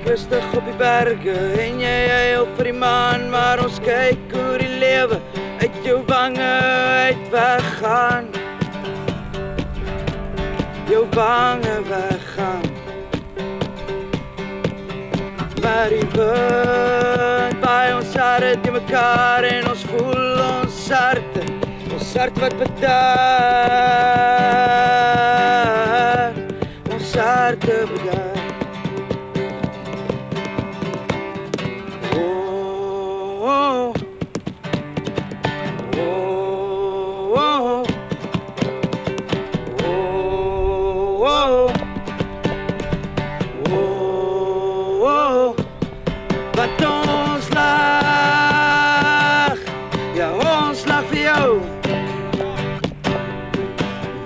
rustig op die berge en jy huil vir die maan, maar ons kyk hoe die lewe uit jou wange uit weggaan. Jou wange weggaan. Maar die wind by ons harte die mekaar en ons voel ons hart wat bedaar. Ons harte bedaar. Wat ons lag, ja ons lag vir jou.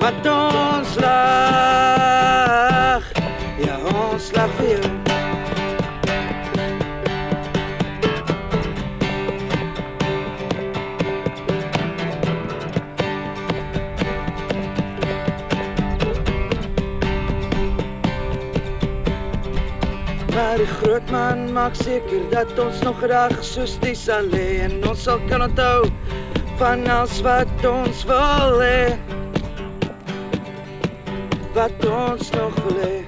Wat ons lag, ja ons lag vir jou. Maar die groot man maak seker dat ons nog 'n dag soos die sal hê en ons sal kan onthou van alles wat ons wil hê. Wat ons nog wil hê.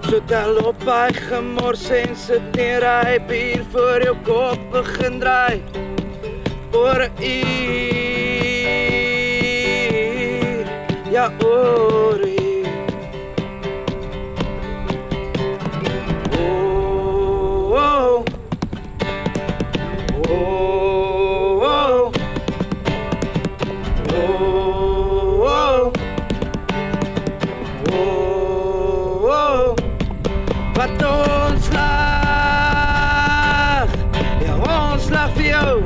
So tel op by gemors en sit neer, hy bier voor jou kop begin draai. Oor 'n uur, ja oor 'n uur. Wat ons lag, ja ons lag vir jou.